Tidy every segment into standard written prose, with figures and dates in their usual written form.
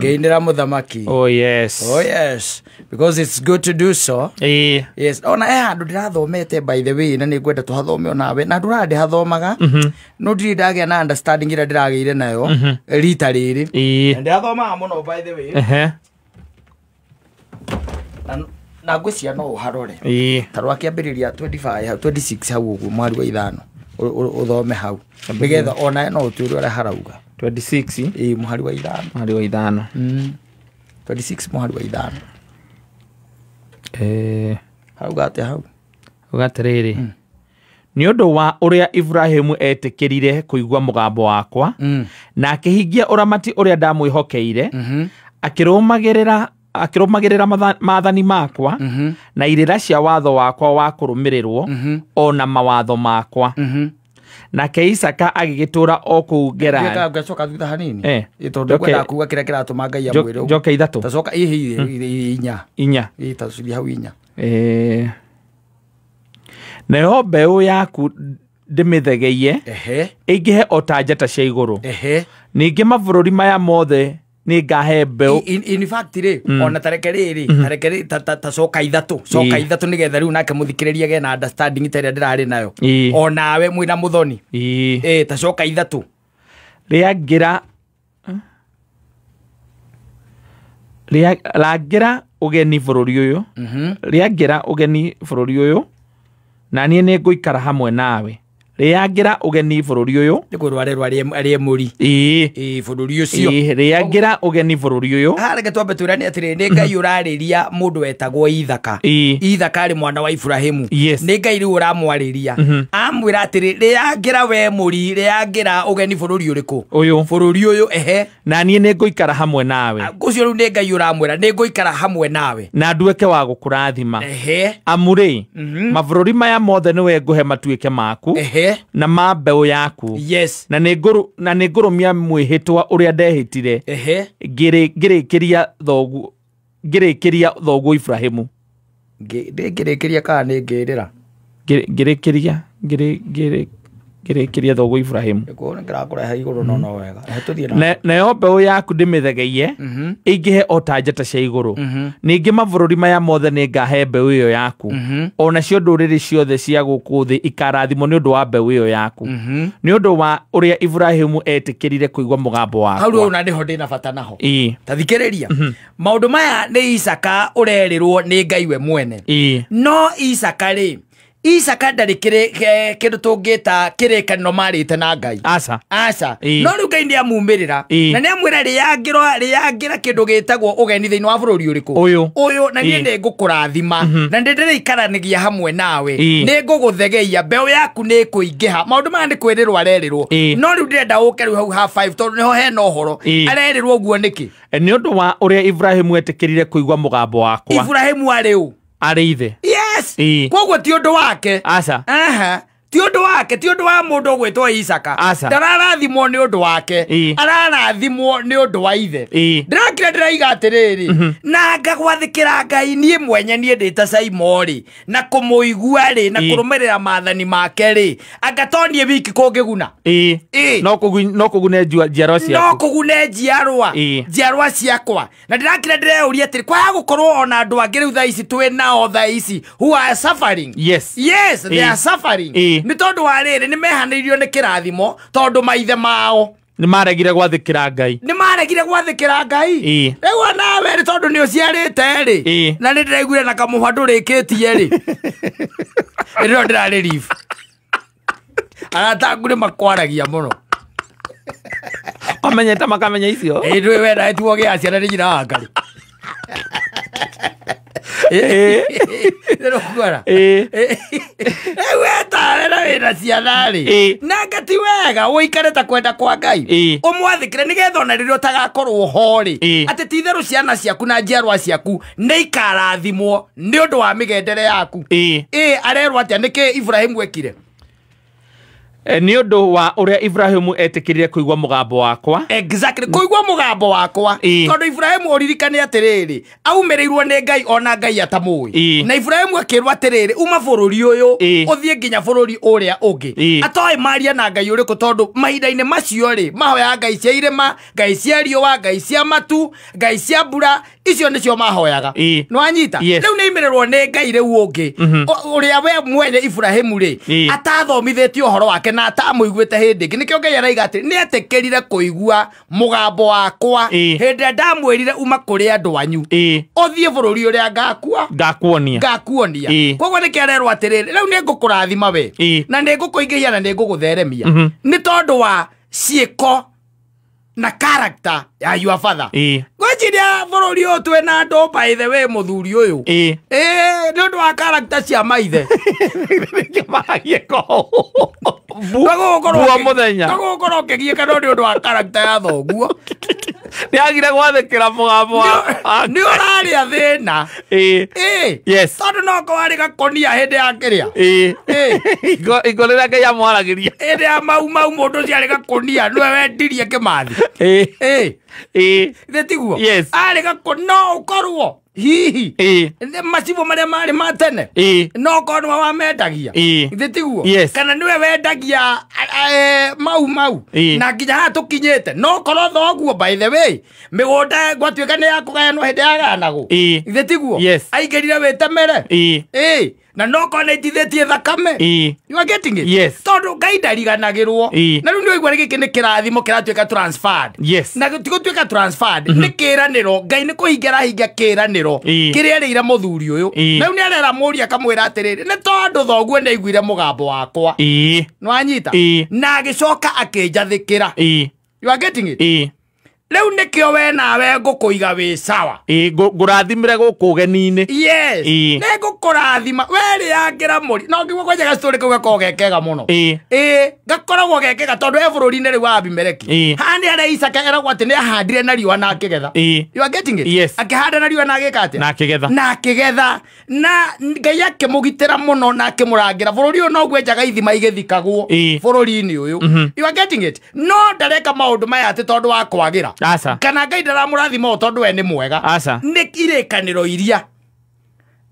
Ngeinira muthamaki. Oh yes. Oh yes. Because it's good to do so. Yes. Ona handu ndirathomete by the way na ningwenda tuhathome onawe na ndurande hathomaga. No ndiri ndagia na understanding ira ndirageire nayo rita riri. Ndirathomaga muno by the way. Na ngwĩcia no ũharore tarwa kĩambĩrĩria 25 26 hau ũguo mwari wa ithano ũthome hau nĩgetha ona no ũtuĩre ũrĩa harauga 26 mwari wa ithano 26 mwari wa ithano harauga atĩa hau ugatiriri ni undu wa uria Ibrahimu etikirire kuigua mugambo wakwa na akihingia uramati uria ndamwihokeire akirumagirira maathani makwa na irira cia watho wakwa wa kurumirirwo ona mawatho makwa nake Isaka agigitura o kuu Gerari ngacoka thutha hanini itondu kwenda kuga kira kiratuma Ngai amwire njoke ithatu tacoka inya tacuthia hau inya nayo mbeu yaku ndimithegeie ingihe ota njata cia iguru ningi mabũrũri maya mothe ni ngahe mbeu in fact ri ona tarekeri tacoka ithatu nigetha riu nake muthikiriria ge na understanding iteria ndirari nayo onawe mwina muthoni tacoka ithatu riangira ugeni bũrũri uyu riangira ugeni bũrũri uyu na niĩ nĩ ngũikara hamwe nawe riangira ugeni bũrũri uyu nĩkũrwarerwo arĩ mũri bũrũri ũcio riangira ugeni bũrũri uyu reke twambe twĩrane atĩrĩ nĩ Ngai ũrarĩria mũndũ wetagwo Ithaka arĩ mwana wa Ibrahimu nĩ Ngai rĩu ũramwarĩria amwĩra atĩrĩ riangira we mũri riangira ugeni bũrũri ũrĩkũ bũrũri ũyũ na niĩ nĩ ngũikara hamwe nawe ũcio rĩu nĩ Ngai ũramwĩra nĩ ngũikara hamwe nawe na nduĩke wa gũkũrathima amurĩ mabũrũri maya mothe nĩwe ngũhe matuĩke maku na mambeu yaku yes na nĩngũrũmia mwĩhĩtwa ũrĩa ndehĩtire ngĩrĩkĩria thoguo Ibrahimu ngĩrĩkĩria kana nĩ ngĩrĩra ngĩrĩkĩria thoguo Ibrahimu ngĩrakũrehe igũrũ no wega nayo mbeu yaku ndĩmĩthegeie ingĩhe ota njata cia igũrũ ningĩ mabũrũri maya mothe nĩ ngahe mbeu ĩyo yaku onacio ndũrĩrĩ ciothe cia gũkũ thĩ ikarathimwo nĩ ũndũ wa mbeu ĩyo yaku nĩ ũndũ wa ũrĩa Ibrahimu etĩkĩrire kũigua mũgambo wakwa hau rĩu na ndĩho ndĩna bata naho tathikĩrĩria maũndũ maya nĩ Isaka ũrerĩrwo nĩ Ngai we mwene no Isaka rĩ Isaka ndarĩ kĩndũ tũngĩta kĩrĩkanĩro marĩte na Ngai aca no rĩu Ngai nĩamumĩrĩra na nĩamwĩra rĩangira kĩndũ gĩtagwo ũgeni thĩinĩ wa bũrũri ũrĩkũ ũyũ na niĩ nĩ ngũkũrathima na ndĩrĩikaranagia hamwe nawe nĩ ngũgũthegeia mbeu yaku nĩ kũingĩha maũndũ maya nĩ kwĩrĩrwo arerĩrwo no rĩu ndĩrenda ũke rĩu hau half 5 tondũ nĩho hena ũhoro arerĩrwo ũguo nĩkĩ nĩ ũndũ wa ũrĩa Ibrahimu etĩkĩrire kũigua mũgambo wakwa Ibrahimu arĩ ũ arĩ ithe koguo ti ũndũ wake ti ũndũ wake ti ũndũ wa mũndũ ũgwĩtwo Isaka ndararathimwo nĩ ũndũ wake ararathimwo nĩ ũndũ wa ithe ndĩrakira ndĩraiga atĩrĩrĩ na ngagwathĩkĩra Ngai niĩ mwenye niĩ ndĩta Simon na kũmũigua na kũrũmĩrĩra maathani make angatonie wiki kũngĩguna no kũgune njiarwa ciakwa na ndĩrakira ndĩreuria atĩrĩ kwaya gũkorwo ona andũ angĩ rĩu thaa ici twĩ nao thaa ici who are suffering yes they are suffering ni tondu wa riri ni mehanĩirio nĩ kĩrathimo tondu maithe mao ni maregire gwathĩkĩra Ngai rĩu nawe rĩ tondu nĩ ũciarĩte rĩ na nĩ ndĩraiguire na kamũhwa ndũrĩkĩtie rĩ rĩrĩa ndĩrarĩ riff aratangu nĩ makwaragia mũno amenyete makamenya icio ndũĩ wenda etuo gĩa ciana nĩ nyina wa Ngai Nĩrũkwara wetare na wĩna ciana rĩ na ngati wega ũikare ta kwenda kwa Ngai ũmwathĩkĩre nĩgetha ona rĩrĩa ũtagakorwo ho rĩ atĩ ti itherũ ciana ciaku na njiarwa ciaku nĩ ikarathimwo nĩ ũndũ wa mĩgendere yaku arerwo atĩa nĩkĩ Ibrahimu ekire Ni undu wa uria Ibrahimu etikirire kuigwa mugambo wakwa. Exactly, kuigwa mugambo wakwa. Tondu Ibrahimu uririkane atiriri, aumirirwo ni Ngai ona Ngai atamui. Na Ibrahimu akirwa atiriri, uma bururi uyu uthie nginya bururi uria ungi. Atoe maria na Ngai uriku tondu mahinda-ini macio ri mahoya Ngai cia irima, Ngai cia riua, Ngai cia matu, Ngai cia mbura, icio nicio mahoyaga. No anyita. Riu ni imirirwo ni Ngai riu ungi. Uria we mwene Ibrahimu ri atathomithetio uhoro wake na atamuiguite hindi ingi nikio Ngai araiga ati ni atekerire kuigua mugambo wakwa hindi ndamwirire uma kuri andu anyu uthie bururi uria ngakuonia koguo nikiarerwo atiriri riu ni ngukurathima we na ni ngukuingihia na ni ngugutheremia ni tondu wa ciiko na character ya your father. Gwachiria bururi uyu twina andu by the way muthuri uyu ni undu wa character cia maithe Bua muthenya Tagukoro kigieka no ni undu wa character ya thoguo ni agire gwathikira mugambo ni uraria thina yes tondu no kwari gakonia hindi ya kiria igorera Ngai amwaragiria hindi ya mau mundu ciari gakonia niwe wendirie Kimathi tiguo ari gakonia no ukorwo hihi macibo maria mari matene no konwa wa mendagia tiguo kana niwe wendagia mau na nginya hatukinyete no korwo thoguo by the way migunda gwatuika ni yakugayanwo hindi ya ganagu tiguo aingerire witemere na no kone ithithetie thakame you are getting it tondu Ngai ndariganagirwo na riu ni oigwa giki ni kirathimo kiratuika transferred na tigutwika transferred ni kiraniro Ngai ni kuhingira kiraniro kiria rira muthuri uyu na riu ni arera muria kamwira atiriri ni tondu thoguo ni aiguire mugambo wakwa no anyita na agicoka akinjathikira you are getting it Leu nikio we nawe ngukuiga wi sawa. Ngurathimire guku geni-ini. Yes. Ne ngukurathima weri yangira muri. No ngigwa kwaja story kau gakogekega muno. Gakoragwo gekega tondu e bururi-ini riu wa Abimeleki. Handi ara Isaka era gwati ni ahandire na riwa na akigetha. You are getting it? Yes. Akihanda na riwa na agikate. Na akigetha. Na akigetha. Na Ngai akimugitira muno na akimurangira bururi uyu no gwenjaga ithima igithikagwo bururi-ini uyu. You are getting it? No ndareka maundu maya ati tondu wa kwagira. Asa. Kana Ngai ndaramurathima tondu we ni mwega. Asa. Ni irekaniro iria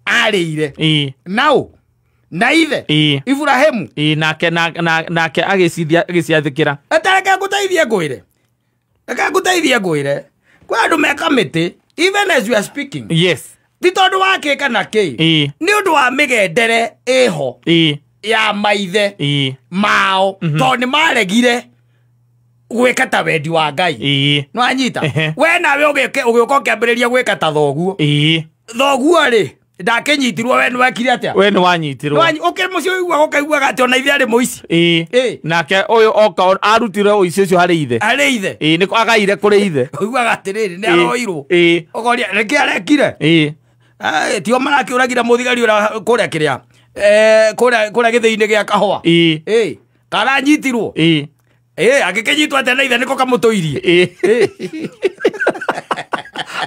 arĩire. Nao na ithe Ibrahimu nake agiciathikira. Atareke nguteithie ngwire. Reke nguteithie ngwire. Kwa andu meka miti even as you are speaking. Yes. Ti tondu wa kika na ki. Ni undu wa migendere iho. Ya maithe mao tondu ni maregire gwika ta wendi wa Ngai. No anyita. We nawe ugioka kiambiriria gwika ta thoguo. Thoguo ri ndakinyitirwo we ni wekire atia? We ni wanyitirwo. Okay mucio uigwa ukaiguaga ati ona ithe ari muici. Nake uyu oka arutire uici ucio hari ithe. Ari ithe. Niko agaire kuri ithe. Uiguaga atiriri ni aroirwo. Ogoria reke arekire. Tio marakiuragira muthigari ura kuria kiria. Kuria githii-ini gia kahua. Kana nyitirwo. Agikenyitwo atena ithe niko kamutoirie.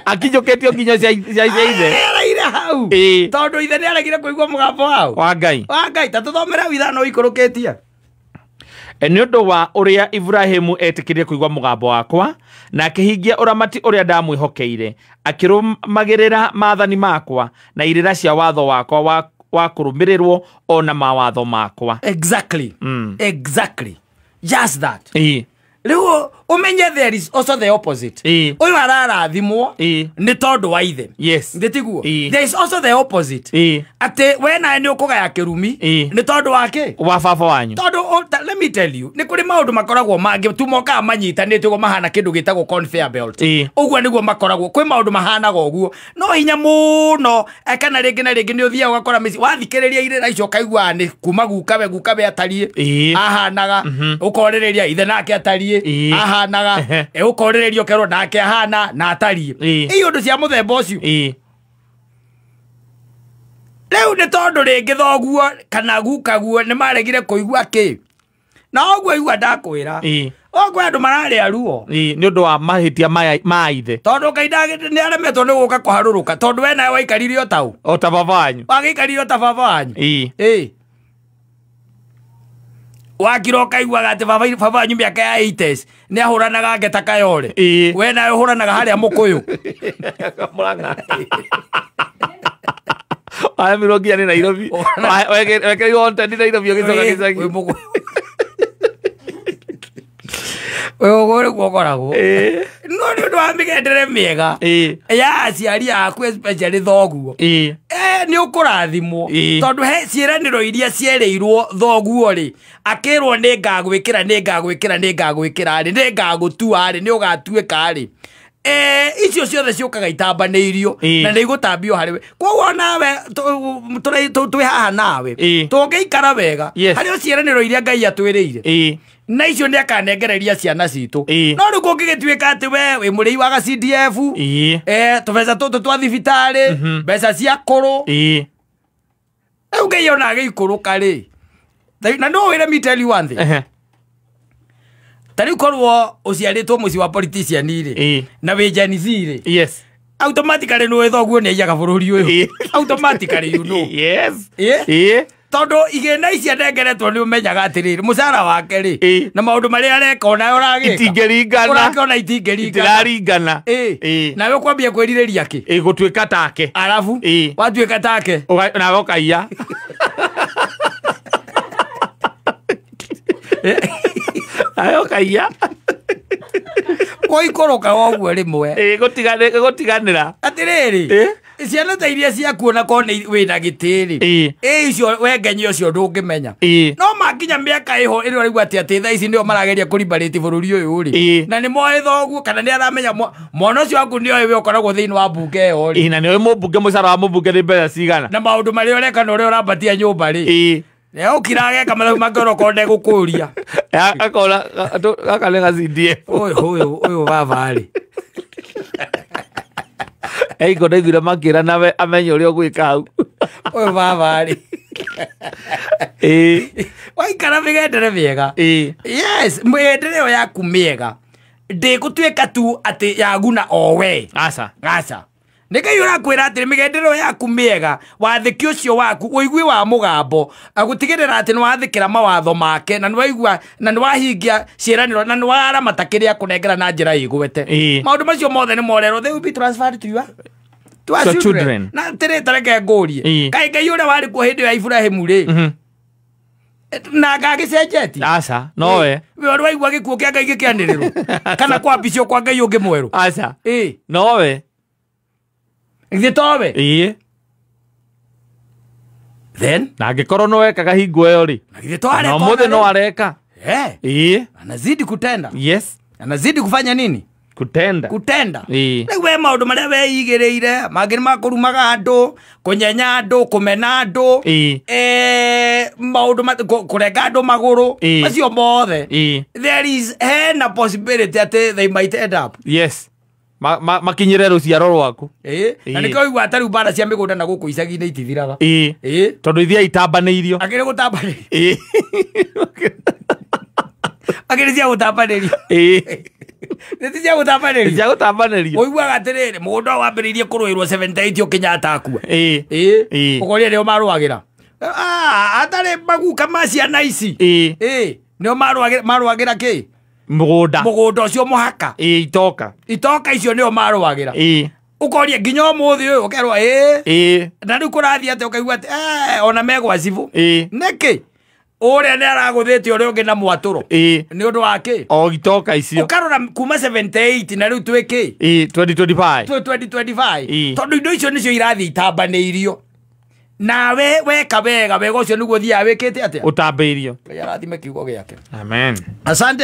Akinyuketio nginya cia ithe. Araire hau. Tondu ithe ni aregire kuigua mugambo wao. Wa Ngai. Wa Ngai tatuthomera withano ikurukitie. Ni undu wa uria Ibrahimu etikirire kuigua mugambo wakwa na akihingia uramati uria ndamwihokeire akirumagirira maathani makwa na irira cia watho wakwa wa kurumirirwo ona mawatho makwa. Exactly. Exactly. Just that. Leo umenye there is also the opposite. Uyu ararathimwo ni tondu wa ithe. Yes. Ndetiguo. There is also the opposite. Ate we na ni ukugaya kirumi ni tondu wake wa baba wanyu. Tondu let me tell you ni kuri maundu makoragwo mangi tumoka manyitanite go mahana kindu gitagwo conveyor belt. Uguo niguo makoragwo kwi maundu mahana goguo no hinya muno ekana ringi na ringi ni uthia ugakora mici wathikiriria irira icio kaigua ni kuma gukabe atarie ahanaga ukorereria ithe nake atarie ahanaga ukorererio kerwo nake ahana na atarie iyo ndu cia muthemba ucio. Leu ni tondu ringi thoguo kana gukaguo ni maregire kuigua ki na oguo igua ndakwira oguo andu mararia ruo ni undu wa mahitia ma ithe tondu Ngai ni aremetwo ni guka kuharuruka tondu we nawe waikarire o tau o ta baba wanyu wagikarire o ta baba wanyu wakiroka igwaga ati baba nyumba yake ya 80s ni ahuranaga ngeta kayore we nawe uhuranaga haria mukuyu Murang'a aya mirongia ni Nairobi weke content Nairobi ugicoka gicagi we ogore gukoragwo no ni undu wa migendere miega ya aciari aku especially thoguo ni ukurathimwo tondu he ciiraniro iria ciereirwo thoguo ri akirwo ni ngagwikira ri ni ngagutua ri ni ugatuika ri icio ciothe ciukaga itambaneirio na ni igutambio hariwe koguo nawe twi haha nawe tungiikara wega hari ciiraniro iria Ngai atwiriire na icio ni akanengereria ciana citu no riu kungigituika ati we wi murei wa ga CDF tubeca tutu twa thibitari mbeca cia kuru riu Ngai ona agikuruka ri na no wire me tell you one thing tari korwo uciaritwo muci wa politician ri na we Gen Z ri yes automatically no ethoguo ni aiyaga bururi uyu automatically you know yes tondu igena icia nengeretwo ni umenyaga atiriri mucara wake ri na maundu maria areka ona uragika itingeringana urakiona itingeringana nawe ukwambia kwirireria ki gutuika take arafu watuika take na gokaiya ayo kaiya koikoroka woguo rimwe gutiganira atiriri ciana ta iria cia kuona kona wina gitiri icio wengenye ucio ndungimenya no makinya miaka iho iri raigua ati tha ici ndio marageria kurimbariti bururi uyu ri na ni moe thoguo kana ni aramenya mwana ucio waku ni owe ukoragwo thiini wa bunge yo ri na ni owe mubunge mucara wa mubunge ni mbeca cigana na maundu maria ureka na uria urambatia nyumba ri ukirageka mathagu mangoro konde gukuria akora akalenga CDF uyu baba ri Eiko ndaiguire makira nawe amenye uria ugwika hau uyu baba ri waikara migendere miega yes migendere yaku miega ndigutuika tu ati yaguna owe aca Ngai urakwira ati migendero yaku miega wathiki ucio waku uigwi wa mugambo agutigirira ati ni wathikira mawatho make na ni waigua na ni wahingia ciiraniro na ni waramata kiria kunengera na njira igwete maundu macio mothe ni morero they will be transferred to you to our children na tere tareke ngurie kai Ngai uria wari ku hindi ya Ibrahimu ri na ngagicenjeti aca nowe we waigua gikuo kia Ngai gikianirirwo kana kwa bicio kwa Ngai ungi mweru aca nowe Igitowe then na ngikorwo no wekaga hingo iyo ri na muthe no areka anazidi kutenda yes anazidi kufanya nini kutenda we maundu maria weigireire mangiri makurumaga andu kunyenya andu kumena andu maundu kurenga andu maguru macio mothe there is a possibility that they might end up yes makinyire ruciaro rwaku na nikio igwa atari mbara cia migunda na guku icagi-ini itithiraga tondu ithia itambaneirio akiri gutambaneirio akiri cia gutambaneirio niti cia gutambaneirio uiguaga atiriri mugunda wambiriirie kuruirwo 78 ukinya atakua ukoria nio marwagira atari maguka ma ciana ici nio marwagira ki mugunda ucio muhaka itoka icio nio marwagira ukoria nginya umuthi uyu ukerwa na riu kurathia ati ukaigua ati ona megwa cibu niki uria ni araguthite uria ungi na mwaturo ni undu wake o itoka icio ukarora kuma 78 na riu twiki 2025 tondu indo icio nicio irathi itambaneirio nawe weka wega wega ucio niguo thia wikite atia utambeirio arathime kiugo giake amen asante.